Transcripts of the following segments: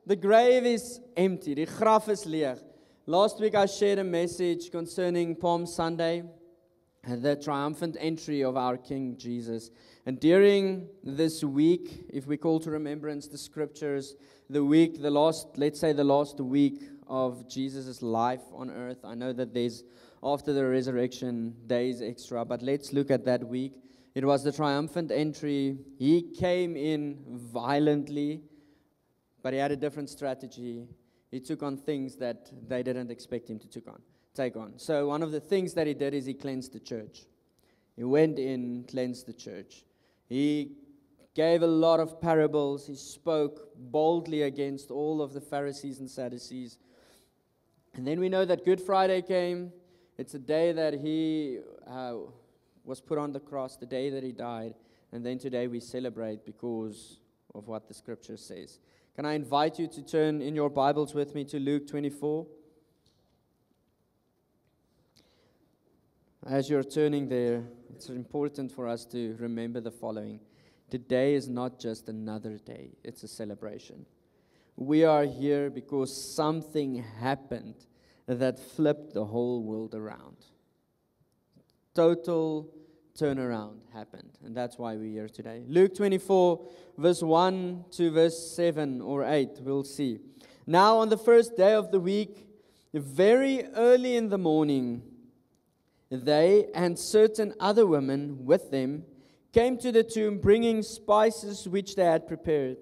the grave is empty. Die graf is leeg. Last week I shared a message concerning Palm Sunday, the triumphant entry of our King Jesus. And during this week, if we call to remembrance the scriptures, let's say the last week of Jesus' life on earth. I know that there's, after the resurrection, days extra, but let's look at that week. It was the triumphant entry. He came in violently, but he had a different strategy. He took on things that they didn't expect him to take on. So one of the things that he did is he cleansed the church. He went in, cleansed the church. He gave a lot of parables. He spoke boldly against all of the Pharisees and Sadducees. And then we know that Good Friday came. It's a day that he was put on the cross, the day that he died. And then today we celebrate because of what the scripture says. Can I invite you to turn in your Bibles with me to Luke 24? As you're turning there, it's important for us to remember the following. Today is not just another day, it's a celebration. We are here because something happened that flipped the whole world around. Total turnaround happened, and that's why we're here today. Luke 24, verse 1 to verse 7 or 8, we'll see. Now on the first day of the week, very early in the morning, they and certain other women with them came to the tomb, bringing spices which they had prepared.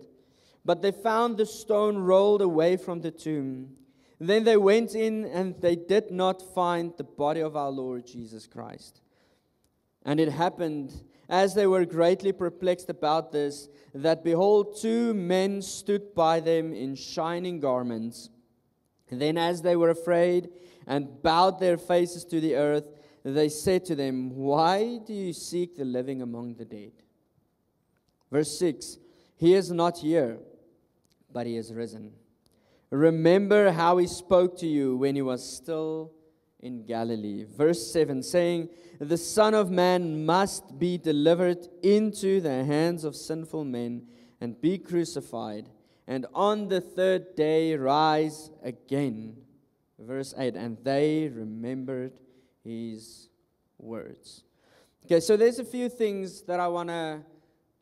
But they found the stone rolled away from the tomb. Then they went in, and they did not find the body of our Lord Jesus Christ. And it happened, as they were greatly perplexed about this, that behold, two men stood by them in shining garments. And then as they were afraid and bowed their faces to the earth, they said to them, why do you seek the living among the dead? Verse 6, he is not here, but he is risen. Remember how he spoke to you when he was still in Galilee. Verse 7, saying, the Son of Man must be delivered into the hands of sinful men and be crucified, and on the third day rise again. Verse 8, and they remembered his words. Okay, so there's a few things that I want to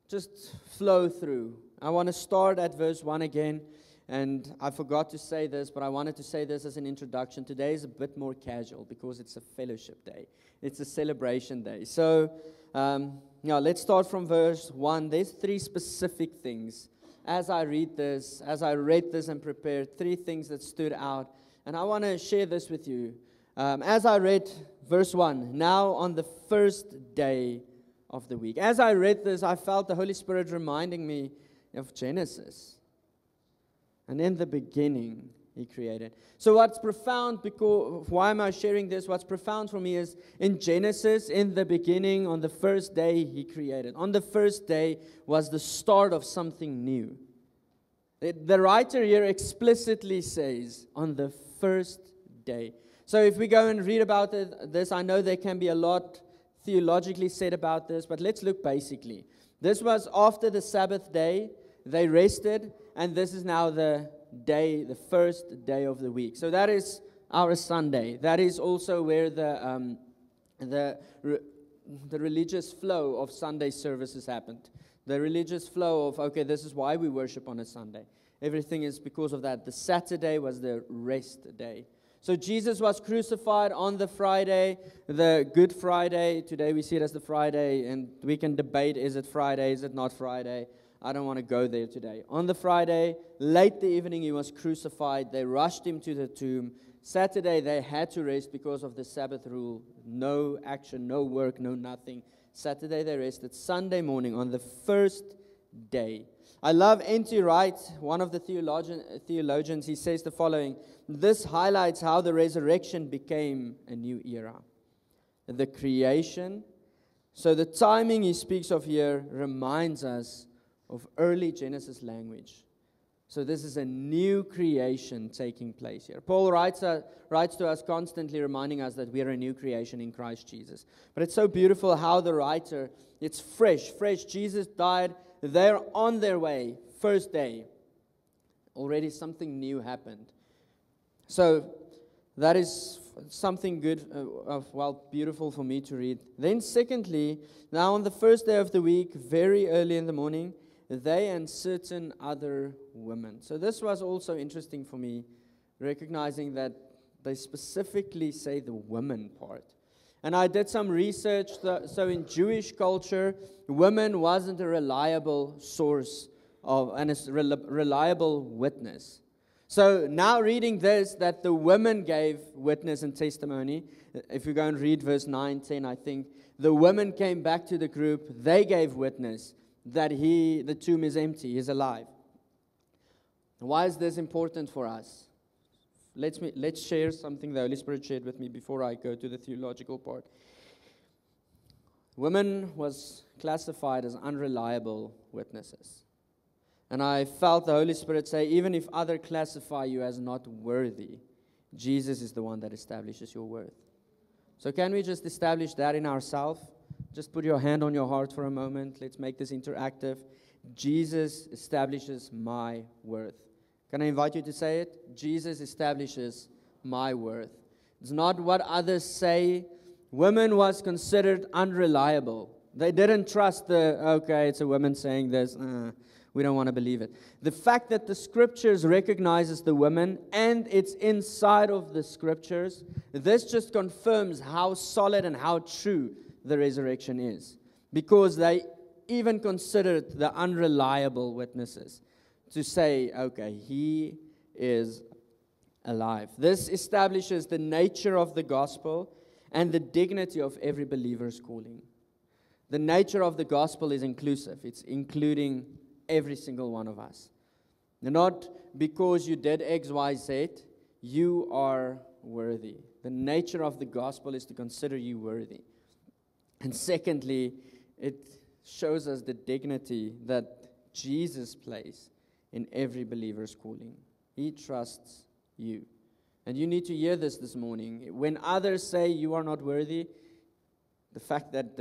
just flow through. I want to start at verse 1 again, and I forgot to say this, but I wanted to say this as an introduction. Today is a bit more casual because it's a fellowship day. It's a celebration day. So, let's start from verse 1. There's three specific things. As I read this and prepared, three things that stood out, and I want to share this with you. As I read verse 1, now on the first day of the week. As I read this, I felt the Holy Spirit reminding me of Genesis. And in the beginning, he created. So what's profound, why am I sharing this? What's profound for me is in Genesis, in the beginning, on the first day, he created. On the first day was the start of something new. The writer here explicitly says, on the first day. So if we go and read about this, I know there can be a lot theologically said about this, but let's look basically. This was after the Sabbath day. They rested, and this is now the first day of the week. So that is our Sunday. That is also where the religious flow of Sunday services happened. The religious flow of, okay, this is why we worship on a Sunday. Everything is because of that. The Saturday was the rest day. So Jesus was crucified on the Friday, the Good Friday. Today we see it as the Friday, and we can debate, is it Friday, is it not Friday? I don't want to go there today. On the Friday, late the evening, he was crucified. They rushed him to the tomb. Saturday, they had to rest because of the Sabbath rule. No action, no work, no nothing. Saturday, they rested. Sunday morning, on the first day. I love N.T. Wright, one of the theologians. He says the following. This highlights how the resurrection became a new era. The creation. So the timing he speaks of here reminds us of early Genesis language. So this is a new creation taking place here. Paul writes to us constantly, reminding us that we are a new creation in Christ Jesus. But it's so beautiful how the writer, it's fresh. Jesus died, they're on their way, first day. already something new happened. So that is something good, beautiful for me to read. Then secondly, now on the first day of the week, very early in the morning, they and certain other women. So this was also interesting for me, recognizing that they specifically say the women part. And I did some research. So in Jewish culture, women wasn't a reliable source and a reliable witness. So now reading this, that the women gave witness and testimony. If you go and read verse 9, 10, I think, the women came back to the group. They gave witness that the tomb is empty, he's alive. Why is this important for us? Let's share something the Holy Spirit shared with me before I go to the theological part. Women was classified as unreliable witnesses. And I felt the Holy Spirit say, even if others classify you as not worthy, Jesus is the one that establishes your worth. So can we just establish that in ourselves? Just put your hand on your heart for a moment. Let's make this interactive. Jesus establishes my worth. Can I invite you to say it? Jesus establishes my worth. It's not what others say. Women was considered unreliable. They didn't trust it's a woman saying this. We don't want to believe it. The fact that the Scriptures recognizes the woman and it's inside of the Scriptures, this just confirms how solid and how true the resurrection is. Because they even considered the unreliable witnesses to say, okay, he is alive. This establishes the nature of the gospel and the dignity of every believer's calling. The nature of the gospel is inclusive. It's including every single one of us. Not because you did X, Y, Z, you are worthy. The nature of the gospel is to consider you worthy. And secondly, it shows us the dignity that Jesus plays in every believer's calling. He trusts you. And you need to hear this morning. When others say you are not worthy, the fact that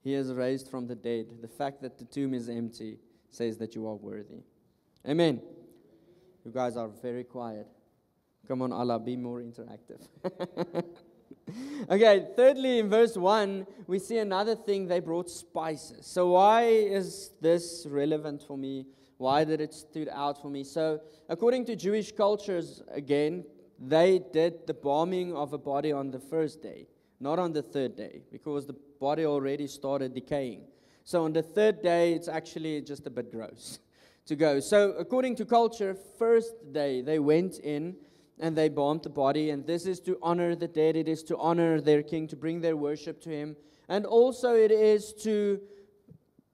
he is raised from the dead, the fact that the tomb is empty, says that you are worthy. Amen. You guys are very quiet. Come on, Allah, be more interactive. Okay, thirdly, in verse 1, we see another thing. They brought spices. So why is this relevant for me? Why did it stood out for me? So according to Jewish cultures, again, they did the embalming of a body on the first day, not on the third day, because the body already started decaying. So on the third day, it's actually just a bit gross to go. So according to culture, first day, they went in and they embalmed the body. And this is to honor the dead. It is to honor their king, to bring their worship to him. And also it is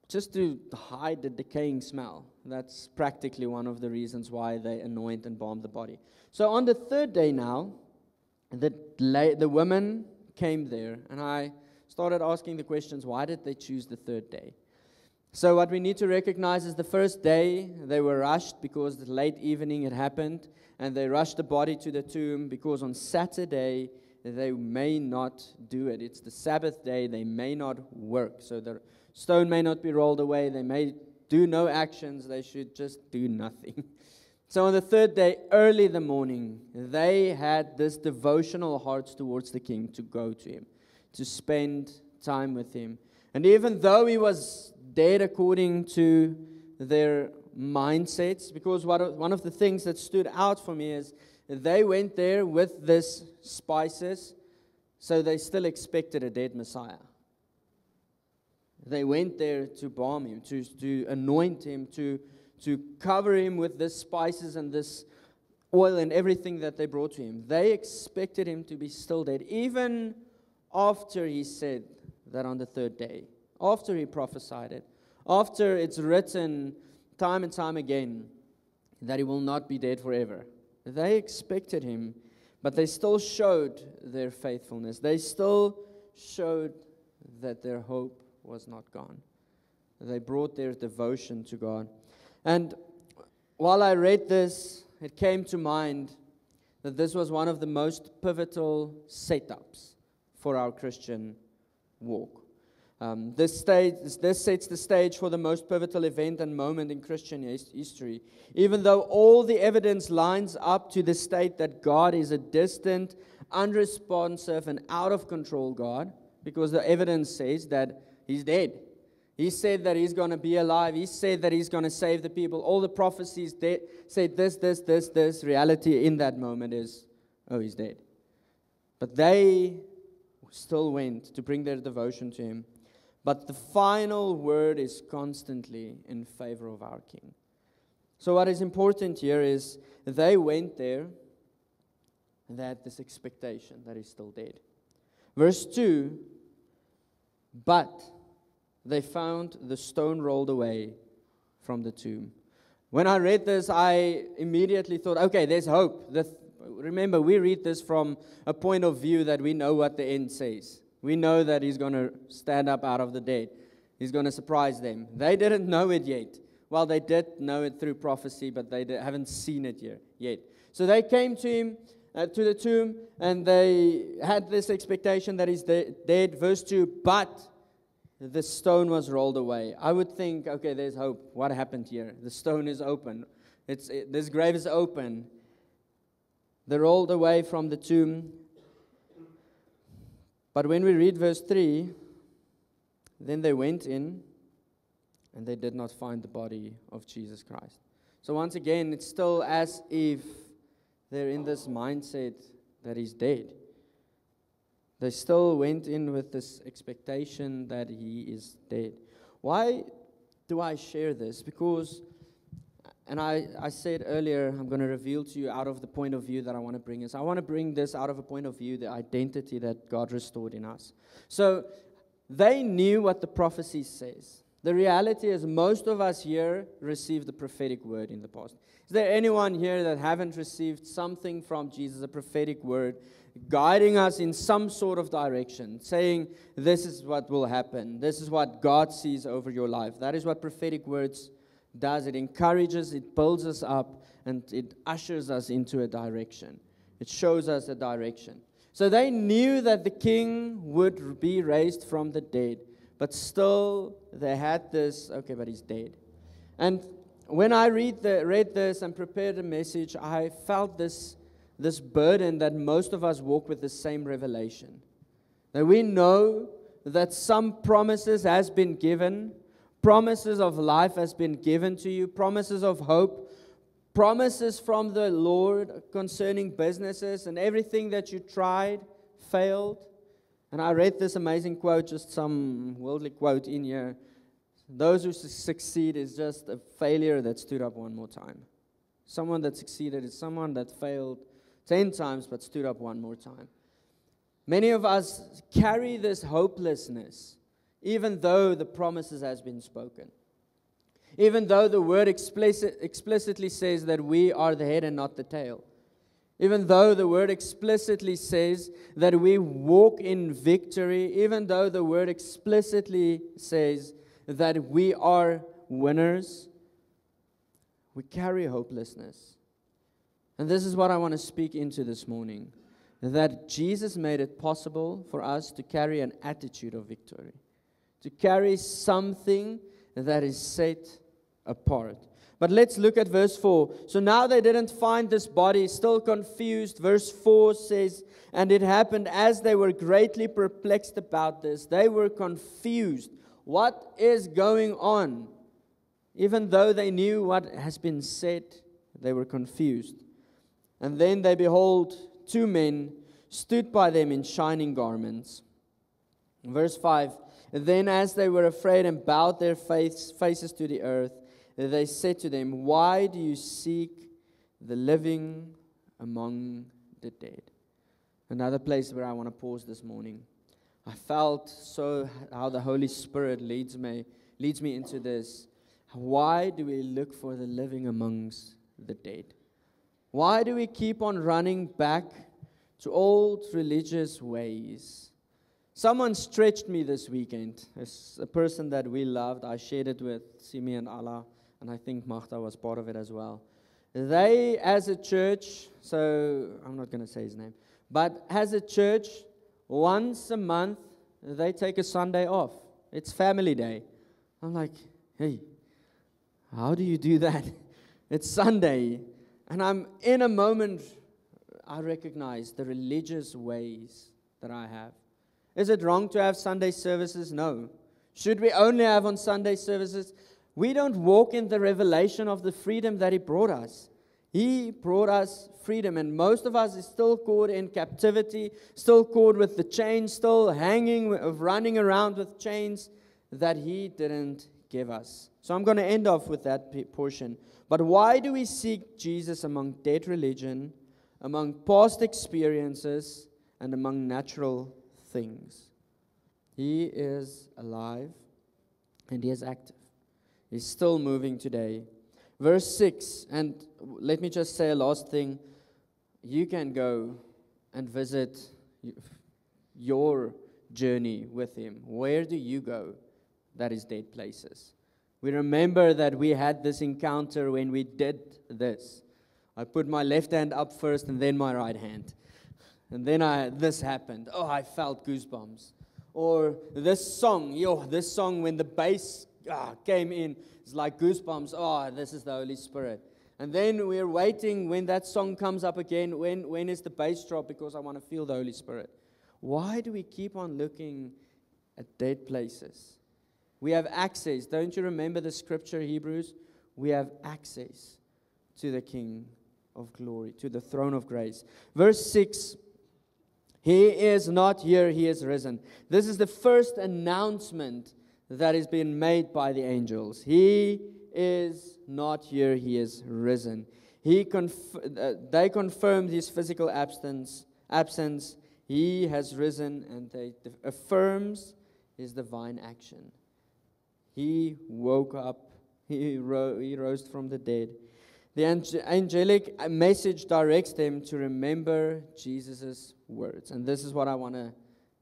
just to hide the decaying smell. That's practically one of the reasons why they anoint and embalm the body. So on the third day now, the women came there. And I started asking the questions, why did they choose the third day? So what we need to recognize is the first day they were rushed because the late evening had happened, and they rushed the body to the tomb because on Saturday they may not do it. It's the Sabbath day, they may not work. So the stone may not be rolled away, they may do no actions, they should just do nothing. So on the third day, early in the morning, they had this devotional hearts towards the king to go to him, to spend time with him. And even though he was dead according to their mindsets, because one of the things that stood out for me is they went there with this spices, so they still expected a dead Messiah. They went there to balm him, to anoint him, to cover him with this spices and this oil and everything that they brought to him. They expected him to be still dead, even after he said that on the third day, after he prophesied it, after it's written time and time again that he will not be dead forever. They expected him, but they still showed their faithfulness. They still showed that their hope was not gone. They brought their devotion to God. And while I read this, it came to mind that this was one of the most pivotal setups for our Christian walk. This sets the stage for the most pivotal event and moment in Christian history. Even though all the evidence lines up to the state that God is a distant, unresponsive, and out of control God, because the evidence says that He's dead. He said that He's going to be alive. He said that He's going to save the people. All the prophecies said this. Reality in that moment is, oh, He's dead. But they still went to bring their devotion to Him. But the final word is constantly in favor of our King. So what is important here is they went there and they had this expectation that He's still dead. Verse 2, but they found the stone rolled away from the tomb. When I read this, I immediately thought, okay, there's hope. Remember, we read this from a point of view that we know what the end says. We know that He's going to stand up out of the dead. He's going to surprise them. They didn't know it yet. Well, they did know it through prophecy, but they haven't seen it yet. So they came to Him, to the tomb, and they had this expectation that He's dead. Verse 2, but the stone was rolled away. I would think, okay, there's hope. What happened here? The stone is open. This grave is open. They rolled away from the tomb. But when we read verse 3, then they went in and they did not find the body of Jesus Christ. So once again, it's still as if they're in this mindset that He's dead. They still went in with this expectation that He is dead. Why do I share this? Because, and I said earlier, I'm going to reveal to you out of the point of view that I want to bring this. I want to bring this out of a point of view, the identity that God restored in us. So they knew what the prophecy says. The reality is most of us here received the prophetic word in the past. Is there anyone here that haven't received something from Jesus, a prophetic word, guiding us in some sort of direction, saying this is what will happen, this is what God sees over your life? That is what prophetic words does. It encourages, it builds us up, and it ushers us into a direction. It shows us a direction. So they knew that the King would be raised from the dead, but still they had this, okay, but He's dead. And when I read this and prepared a message, I felt this burden that most of us walk with the same revelation. That we know that some promises has been given, promises of life has been given to you, promises of hope, promises from the Lord concerning businesses, and everything that you tried failed. And I read this amazing quote, just some worldly quote in here. Those who succeed is just a failure that stood up one more time. Someone that succeeded is someone that failed 10 times but stood up one more time. Many of us carry this hopelessness, even though the promises has been spoken. Even though the word explicitly says that we are the head and not the tail. Even though the word explicitly says that we walk in victory. Even though the word explicitly says that we are winners, we carry hopelessness. And this is what I want to speak into this morning. That Jesus made it possible for us to carry an attitude of victory. To carry something that is set apart. But let's look at verse 4. So now they didn't find this body, still confused. Verse 4 says, and it happened as they were greatly perplexed about this. They were confused. What is going on? Even though they knew what has been said, they were confused. And then they behold, 2 men stood by them in shining garments. Verse 5, then as they were afraid and bowed their faces to the earth, they said to them, why do you seek the living among the dead? Another place where I want to pause this morning. I felt so how the Holy Spirit leads me into this. Why do we look for the living amongst the dead? Why do we keep on running back to old religious ways? Someone stretched me this weekend. It's a person that we loved. I shared it with Simi and Allah, and I think Magda was part of it as well. They, as a church, so I'm not going to say his name, but as a church, once a month, they take a Sunday off. It's family day. I'm like, hey, how do you do that? It's Sunday. And I'm in a moment, I recognize the religious ways that I have. Is it wrong to have Sunday services? No. Should we only have on Sunday services? We don't walk in the revelation of the freedom that He brought us. He brought us freedom, and most of us is still caught in captivity, still caught with the chains, still hanging, running around with chains that He didn't give us. So I'm going to end off with that portion. But why do we seek Jesus among dead religion, among past experiences, and among natural things? He is alive, and He is active. He's still moving today. Verse 6, and let me just say a last thing. You can go and visit your journey with Him. Where do you go? That is dead places. We remember that we had this encounter when we did this. I put my left hand up first and then my right hand. And then this happened. Oh, I felt goosebumps. Or this song, when the bass came in, it's like goosebumps. Oh, this is the Holy Spirit. And then we're waiting when that song comes up again. When is the bass drop? Because I want to feel the Holy Spirit. Why do we keep on looking at dead places? We have access. Don't you remember the scripture, Hebrews? We have access to the King of glory, to the throne of grace. Verse 6, He is not here, He is risen. This is the first announcement that is being made by the angels. He is not here, He is risen. They confirmed His physical absence. He has risen, and they affirms His divine action. He woke up, He rose from the dead. The angelic message directs them to remember Jesus' words. And this is what I want to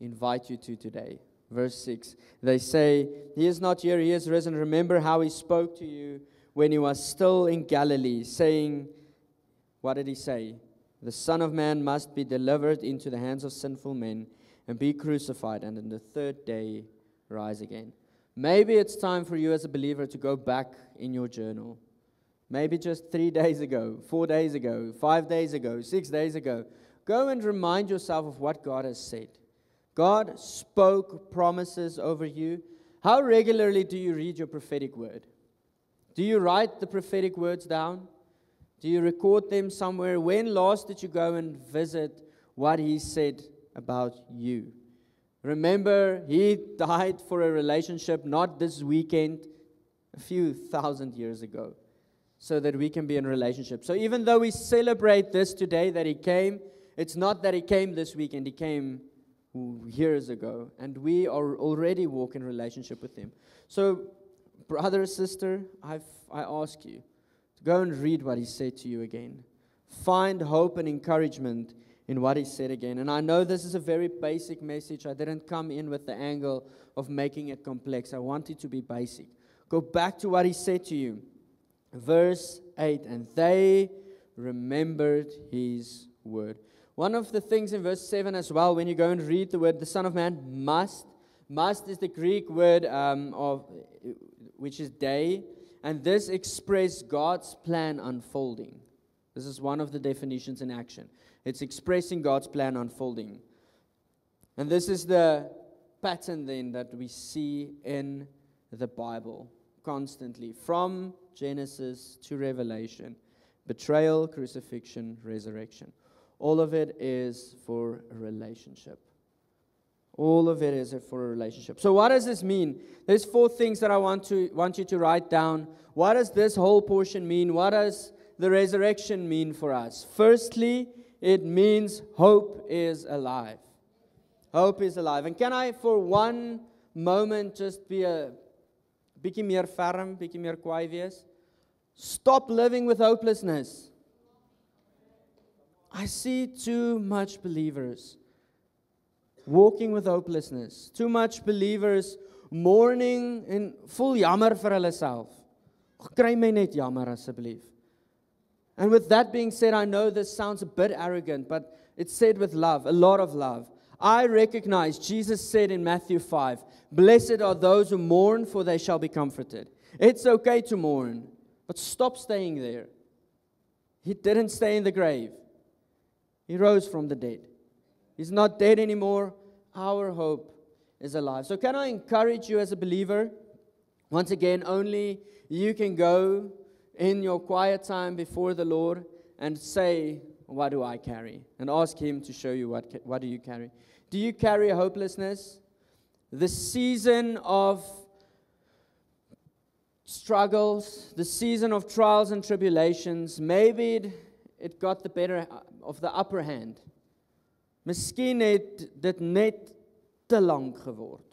invite you to today. Verse 6, they say, He is not here, He is risen. Remember how He spoke to you when He was still in Galilee, saying, what did He say? The Son of Man must be delivered into the hands of sinful men and be crucified, and on the third day rise again. Maybe it's time for you as a believer to go back in your journal. Maybe just 3 days ago, 4 days ago, 5 days ago, 6 days ago. Go and remind yourself of what God has said. God spoke promises over you. How regularly do you read your prophetic word? Do you write the prophetic words down? Do you record them somewhere? When last did you go and visit what He said about you? Remember, He died for a relationship, not this weekend, a few thousand years ago, so that we can be in a relationship. So even though we celebrate this today, that He came, it's not that He came this weekend, He came years ago, and we are already walking in relationship with Him. So, brother, sister, I ask you to go and read what He said to you again. Find hope and encouragement in what He said again. And I know this is a very basic message. I didn't come in with the angle of making it complex. I want it to be basic. Go back to what He said to you. Verse 8, and they remembered His word. One of the things in verse 7 as well, when you go and read the word, the Son of Man must is the Greek word which is day, and this expresses God's plan unfolding. This is one of the definitions in action. It's expressing God's plan unfolding. And this is the pattern then that we see in the Bible constantly, from Genesis to Revelation. Betrayal, crucifixion, resurrection. All of it is for a relationship. All of it is for a relationship. So what does this mean? There's 4 things that I want you to write down. What does this whole portion mean? What does the resurrection mean for us? Firstly, it means hope is alive. Hope is alive. And can I, for one moment, just be a bietjie meer ferm, bietjie meer kwaai wees? Stop living with hopelessness. I see too much believers walking with hopelessness. Too much believers mourning en voel jammer vir hulle self. Kry my net jammer asseblief. And with that being said, I know this sounds a bit arrogant, but it's said with love, a lot of love. I recognize, Jesus said in Matthew 5, blessed are those who mourn, for they shall be comforted. It's okay to mourn, but stop staying there. He didn't stay in the grave. He rose from the dead. He's not dead anymore. Our hope is alive. So can I encourage you as a believer? Once again, only you can go in your quiet time before the Lord and say, what do I carry? And ask Him to show you what do you carry. Do you carry hopelessness? The season of struggles, the season of trials and tribulations, maybe it got the better of the upper hand. Miskien het dit net te lank geword.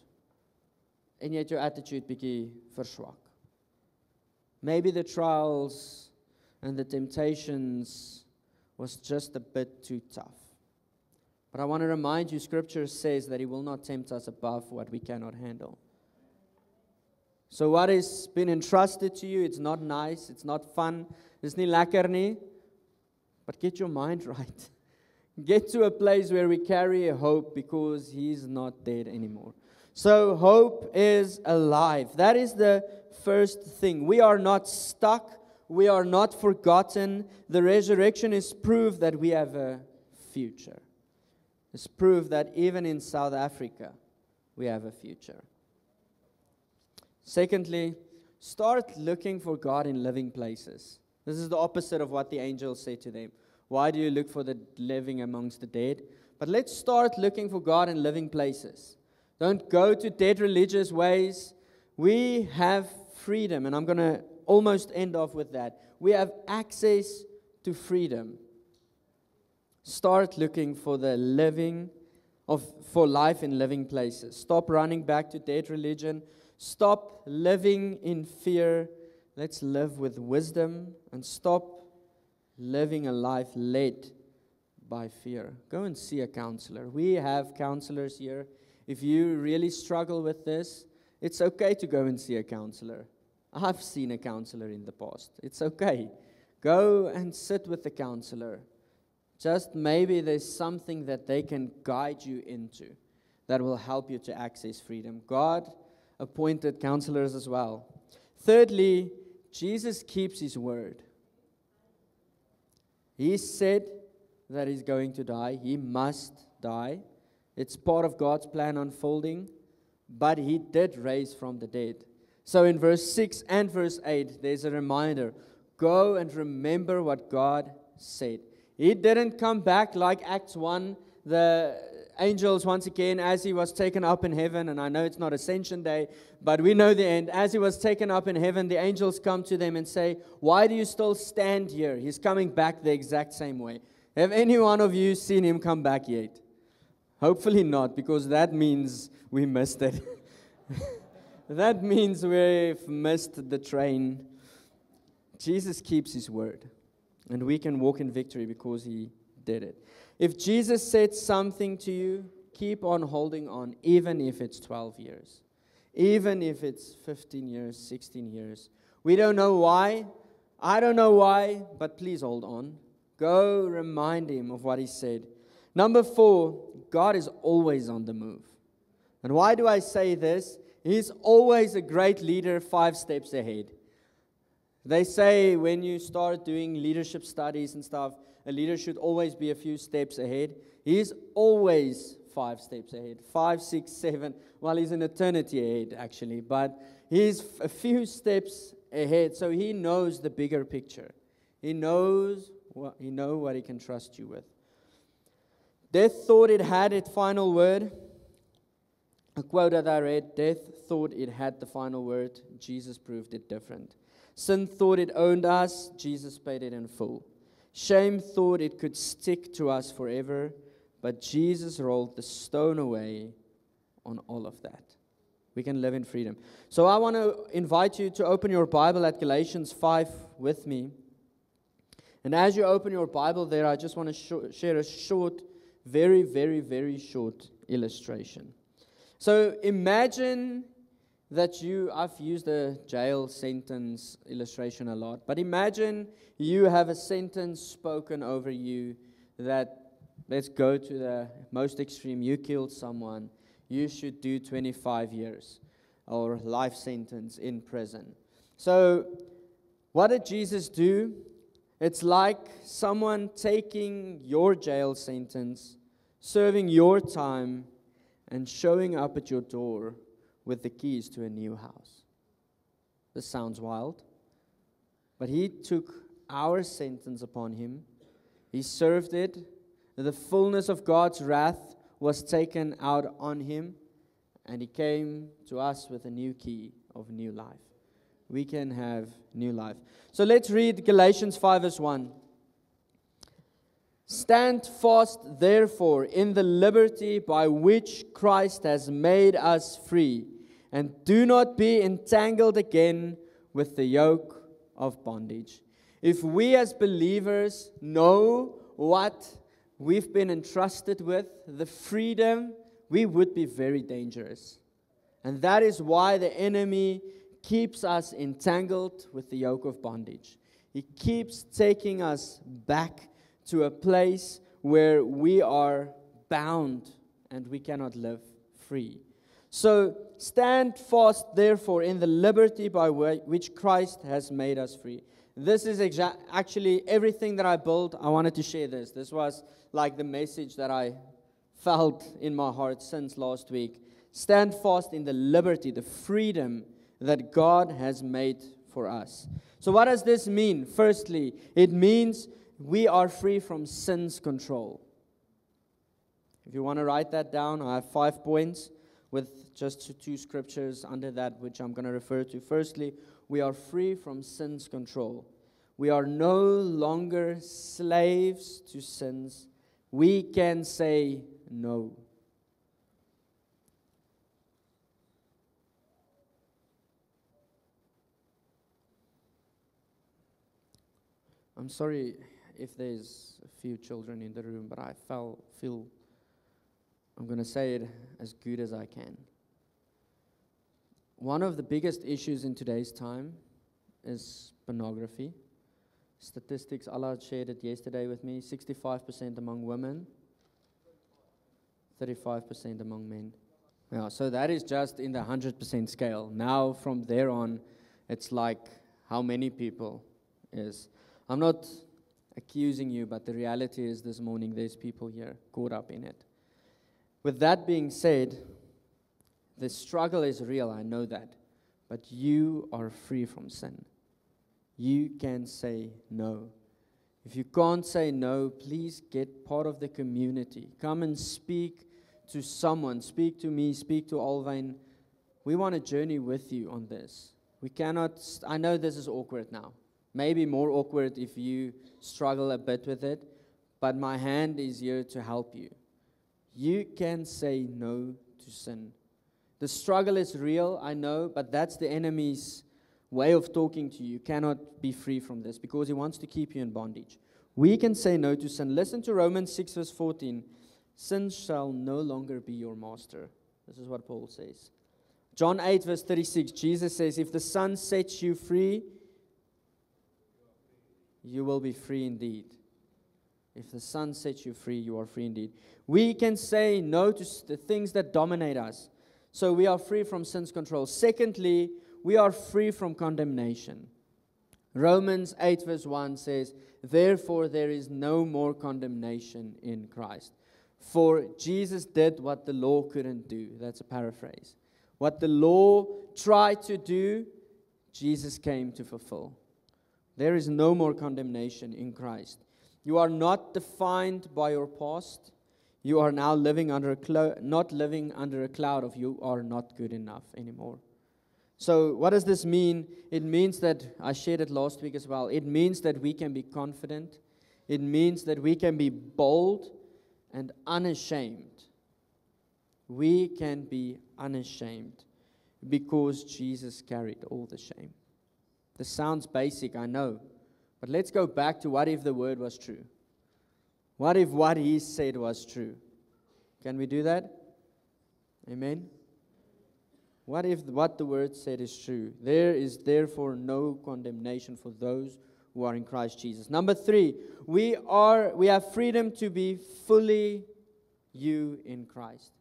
En jy het jou attitude bietjie verswak. Maybe the trials and the temptations was just a bit too tough. But I want to remind you, Scripture says that He will not tempt us above what we cannot handle. So what has been entrusted to you, it's not nice, it's not fun, it's nie lekker nie, but get your mind right. Get to a place where we carry a hope because He's not dead anymore. So hope is alive. That is the first thing. We are not stuck. We are not forgotten. The resurrection is proof that we have a future. It's proof that even in South Africa, we have a future. Secondly, start looking for God in living places. This is the opposite of what the angels say to them. Why do you look for the living amongst the dead? But let's start looking for God in living places. Don't go to dead religious ways. We have freedom, and I'm going to almost end off with that. We have access to freedom. Start looking for for life in living places. Stop running back to dead religion. Stop living in fear. Let's live with wisdom and stop living a life led by fear. Go and see a counselor. We have counselors here. If you really struggle with this, it's okay to go and see a counselor. I've seen a counselor in the past. It's okay. Go and sit with the counselor. Just maybe there's something that they can guide you into that will help you to access freedom. God appointed counselors as well. Thirdly, Jesus keeps His word. He said that He's going to die. He must die. It's part of God's plan unfolding. But He did raise from the dead. So in verse 6 and verse 8, there's a reminder. Go and remember what God said. He didn't come back like Acts 1. The angels, once again, as He was taken up in heaven, and I know it's not Ascension Day, but we know the end. As He was taken up in heaven, the angels come to them and say, why do you still stand here? He's coming back the exact same way. Have any one of you seen Him come back yet? Hopefully not, because that means we missed it. That means we've missed the train. Jesus keeps His word, and we can walk in victory because He did it. If Jesus said something to you, keep on holding on, even if it's 12 years. Even if it's 15 years, 16 years. We don't know why. I don't know why, but please hold on. Go remind Him of what He said. Number 4, God is always on the move. And why do I say this? He's always a great leader 5 steps ahead. They say when you start doing leadership studies and stuff, a leader should always be a few steps ahead. He's always 5 steps ahead. 5, 6, 7. Well, He's an eternity ahead, actually. But He's a few steps ahead. So He knows the bigger picture. He knows what He can trust you with. Death thought it had its final word. A quote that I read, death thought it had the final word. Jesus proved it different. Sin thought it owned us. Jesus paid it in full. Shame thought it could stick to us forever. But Jesus rolled the stone away on all of that. We can live in freedom. So I want to invite you to open your Bible at Galatians 5 with me. And as you open your Bible there, I just want to share a short, very, very, very short illustration. So imagine that I've used the jail sentence illustration a lot, but imagine you have a sentence spoken over you that let's go to the most extreme. You killed someone, you should do 25 years or life sentence in prison. So, what did Jesus do? It's like someone taking your jail sentence, serving your time, and showing up at your door with the keys to a new house. This sounds wild, but he took our sentence upon him. He served it. The fullness of God's wrath was taken out on him, and he came to us with a new key of new life. We can have new life. So let's read Galatians 5 verse 1. Stand fast, therefore, in the liberty by which Christ has made us free, and do not be entangled again with the yoke of bondage. If we as believers know what we've been entrusted with, the freedom, we would be very dangerous. And that is why the enemy keeps us entangled with the yoke of bondage. He keeps taking us back to a place where we are bound and we cannot live free. So stand fast, therefore, in the liberty by which Christ has made us free. This is actually everything that I built. I wanted to share this. This was like the message that I felt in my heart since last week. Stand fast in the liberty, the freedom that God has made for us. So what does this mean? Firstly, it means we are free from sin's control. If you want to write that down, I have 5 points with just 2 scriptures under that, which I'm going to refer to. Firstly, we are free from sin's control. We are no longer slaves to sins. We can say no. I'm sorry if there's a few children in the room, but I feel I'm going to say it as good as I can. One of the biggest issues in today's time is pornography. Statistics, Allah shared it yesterday with me, 65% among women, 35% among men. Yeah, so that is just in the 100% scale. Now from there on, it's like how many people is. I'm not accusing you, but the reality is this morning there's people here caught up in it. With that being said, the struggle is real, I know that. But you are free from sin. You can say no. If you can't say no, please get part of the community. Come and speak to someone. Speak to me, speak to Alvain. We want to journey with you on this. We cannot, I know this is awkward now. Maybe more awkward if you struggle a bit with it, but my hand is here to help you. You can say no to sin. The struggle is real, I know, but that's the enemy's way of talking to you. You cannot be free from this because he wants to keep you in bondage. We can say no to sin. Listen to Romans 6 verse 14. Sin shall no longer be your master. This is what Paul says. John 8 verse 36, Jesus says, if the Son sets you free, you will be free indeed. If the Son sets you free, you are free indeed. We can say no to the things that dominate us. So we are free from sin's control. Secondly, we are free from condemnation. Romans 8 verse 1 says, therefore there is no more condemnation in Christ. For Jesus did what the law couldn't do. That's a paraphrase. What the law tried to do, Jesus came to fulfill. There is no more condemnation in Christ. You are not defined by your past. You are now living under not living under a cloud of you are not good enough anymore. So what does this mean? It means that, I shared it last week as well, it means that we can be confident. It means that we can be bold and unashamed. We can be unashamed because Jesus carried all the shame. This sounds basic, I know. But let's go back to what if the word was true? What if what he said was true? Can we do that? Amen? What if what the word said is true? There is therefore no condemnation for those who are in Christ Jesus. Number 3, we have freedom to be fully you in Christ.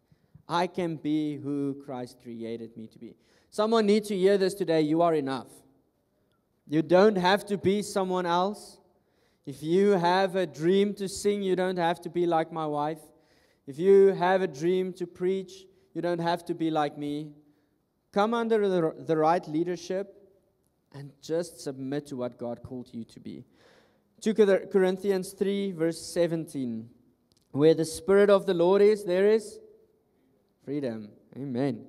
I can be who Christ created me to be. Someone needs to hear this today. You are enough. You don't have to be someone else. If you have a dream to sing, you don't have to be like my wife. If you have a dream to preach, you don't have to be like me. Come under the right leadership and just submit to what God called you to be. 2 Corinthians 3, verse 17. Where the Spirit of the Lord is, there is freedom. Amen.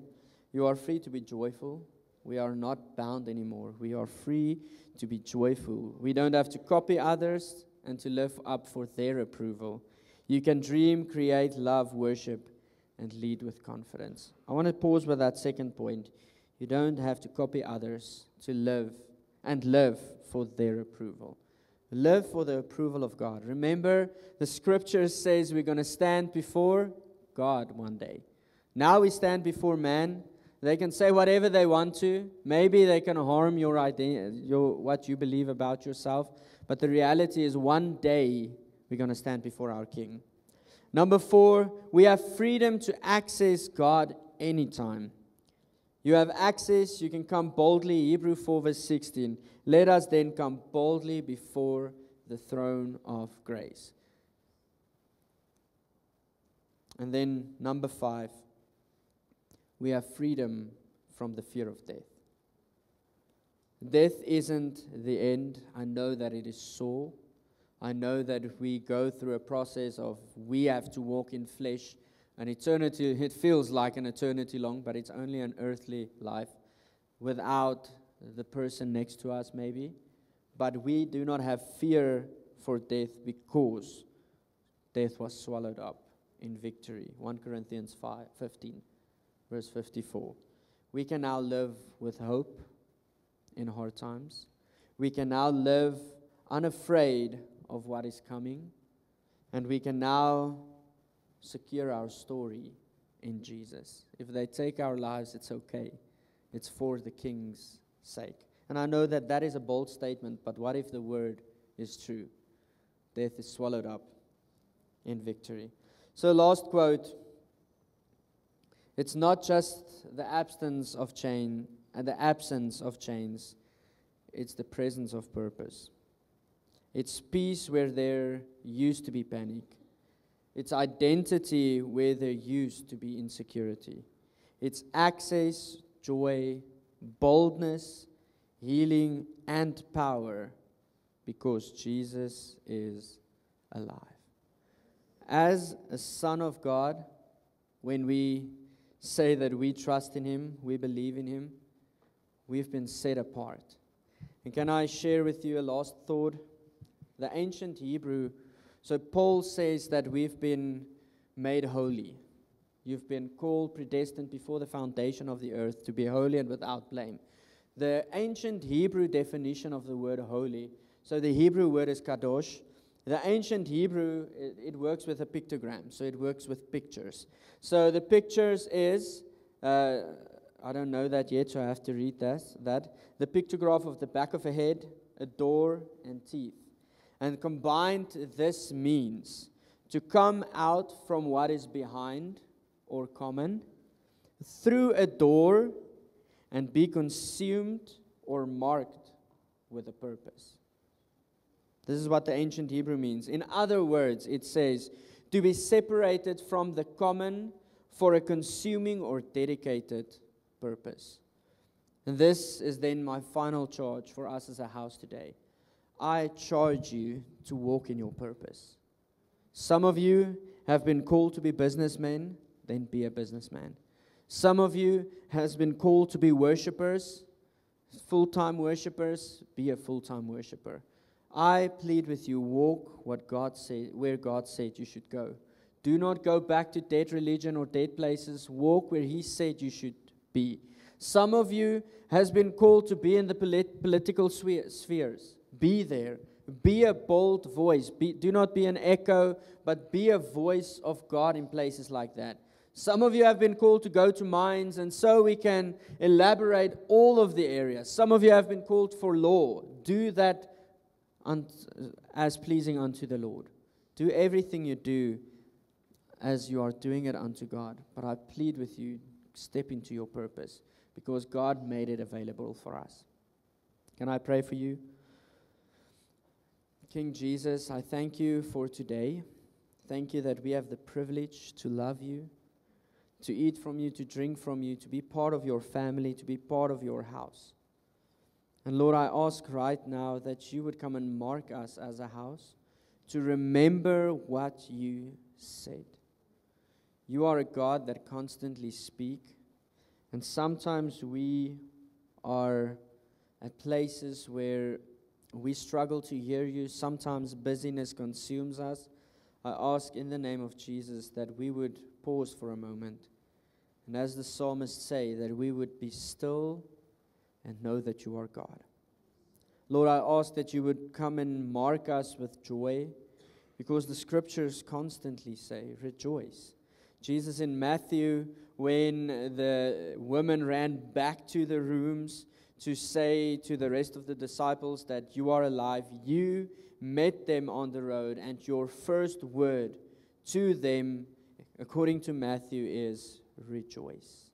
You are free to be joyful. We are not bound anymore. We are free to be joyful. We don't have to copy others and to live up for their approval. You can dream, create, love, worship, and lead with confidence. I want to pause with that second point. You don't have to copy others to live for their approval. Live for the approval of God. Remember, the scripture says we're going to stand before God one day. Now we stand before man. They can say whatever they want to. Maybe they can harm your identity, what you believe about yourself. But the reality is one day we're going to stand before our King. Number 4, we have freedom to access God anytime. You have access, you can come boldly. Hebrews 4 verse 16. Let us then come boldly before the throne of grace. And then number 5. We have freedom from the fear of death. Death isn't the end. I know that it is sore. I know that we go through a process of we have to walk in flesh. An eternity, it feels like an eternity long, but it's only an earthly life without the person next to us maybe. But we do not have fear for death because death was swallowed up in victory. 1 Corinthians 15. Verse 54. We can now live with hope in hard times. We can now live unafraid of what is coming. And we can now secure our story in Jesus. If they take our lives, it's okay. It's for the King's sake. And I know that that is a bold statement, but what if the word is true? Death is swallowed up in victory. So last quote. It's not just the absence of chains, it's the presence of purpose. It's peace where there used to be panic. It's identity where there used to be insecurity. It's access, joy, boldness, healing, and power because Jesus is alive. As a son of God, when we say that we trust in Him, we believe in Him, we've been set apart. And can I share with you a last thought? The ancient Hebrew, so Paul says that we've been made holy. You've been called, predestined before the foundation of the earth to be holy and without blame. The ancient Hebrew definition of the word holy, so the Hebrew word is kadosh. The ancient Hebrew, it works with a pictogram, so it works with pictures. So the pictures is, I don't know that yet, so I have to read that. The pictograph of the back of a head, a door, and teeth. And combined, this means to come out from what is behind or common, through a door, and be consumed or marked with a purpose. This is what the ancient Hebrew means. In other words, it says, to be separated from the common for a consuming or dedicated purpose. And this is then my final charge for us as a house today. I charge you to walk in your purpose. Some of you have been called to be businessmen, then be a businessman. Some of you has been called to be worshipers, full-time worshipers, be a full-time worshiper. I plead with you, walk what God said, where God said you should go. Do not go back to dead religion or dead places. Walk where He said you should be. Some of you has been called to be in the political spheres. Be there. Be a bold voice. Do not be an echo, but be a voice of God in places like that. Some of you have been called to go to mines, and so we can elaborate all of the areas. Some of you have been called for law. Do that as pleasing unto the Lord. Do everything you do as you are doing it unto God. But I plead with you, step into your purpose, because God made it available for us. Can I pray for you? King Jesus, I thank you for today. Thank you that we have the privilege to love you, to eat from you, to drink from you, to be part of your family, to be part of your house. And Lord, I ask right now that you would come and mark us as a house to remember what you said. You are a God that constantly speaks, and sometimes we are at places where we struggle to hear you. Sometimes busyness consumes us. I ask in the name of Jesus that we would pause for a moment, and as the psalmist say, that we would be still and know that you are God. Lord, I ask that you would come and mark us with joy, because the scriptures constantly say, rejoice. Jesus in Matthew, when the women ran back to the rooms to say to the rest of the disciples that you are alive, you met them on the road, and your first word to them, according to Matthew, is rejoice.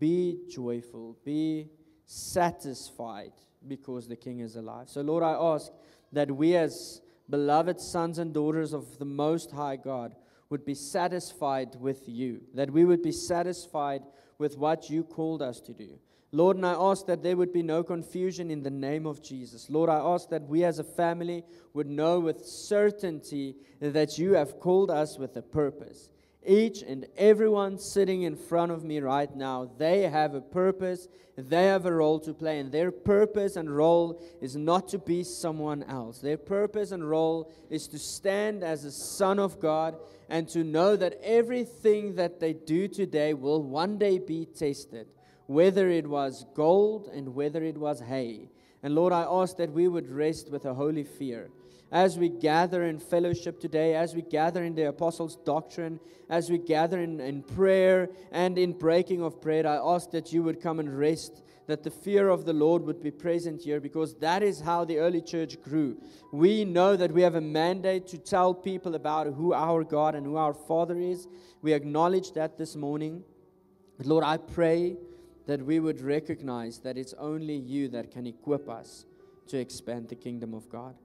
Be joyful, be satisfied, because the King is alive. So Lord, I ask that we as beloved sons and daughters of the Most High God would be satisfied with you, that we would be satisfied with what you called us to do. Lord, and I ask that there would be no confusion in the name of Jesus. Lord, I ask that we as a family would know with certainty that you have called us with a purpose. Each and everyone sitting in front of me right now, they have a purpose, they have a role to play, and their purpose and role is not to be someone else. Their purpose and role is to stand as a son of God and to know that everything that they do today will one day be tested, whether it was gold and whether it was hay. And Lord, I ask that we would rest with a holy fear. As we gather in fellowship today, as we gather in the apostles' doctrine, as we gather in prayer and in breaking of bread, I ask that you would come and rest, that the fear of the Lord would be present here, because that is how the early church grew. We know that we have a mandate to tell people about who our God and who our Father is. We acknowledge that this morning. But Lord, I pray that we would recognize that it's only you that can equip us to expand the kingdom of God.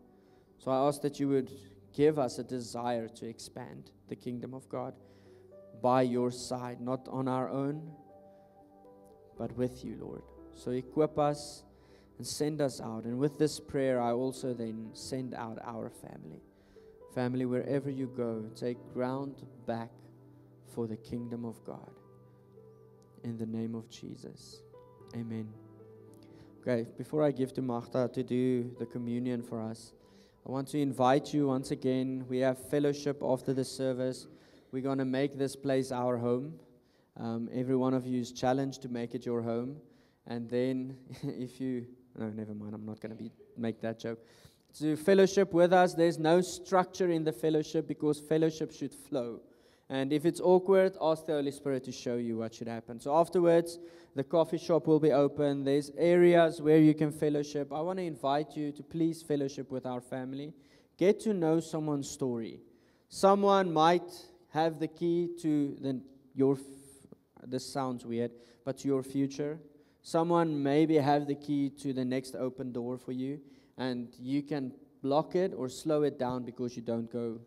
So I ask that you would give us a desire to expand the kingdom of God by your side, not on our own, but with you, Lord. So equip us and send us out. And with this prayer, I also then send out our family. Family, wherever you go, take ground back for the kingdom of God. In the name of Jesus. Amen. Okay, before I give to Magda to do the communion for us, I want to invite you once again. We have fellowship after the service. We're going to make this place our home. Every one of you is challenged to make it your home. And then never mind, I'm not going to make that joke. To fellowship with us, there's no structure in the fellowship, because fellowship should flow. And if it's awkward, ask the Holy Spirit to show you what should happen. So afterwards, the coffee shop will be open. There's areas where you can fellowship. I want to invite you to please fellowship with our family. Get to know someone's story. Someone might have the key to this sounds weird, but to your future. Someone maybe have the key to the next open door for you, and you can block it or slow it down because you don't go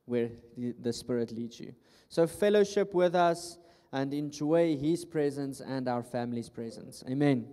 where the Spirit leads you. So fellowship with us and enjoy His presence and our family's presence. Amen.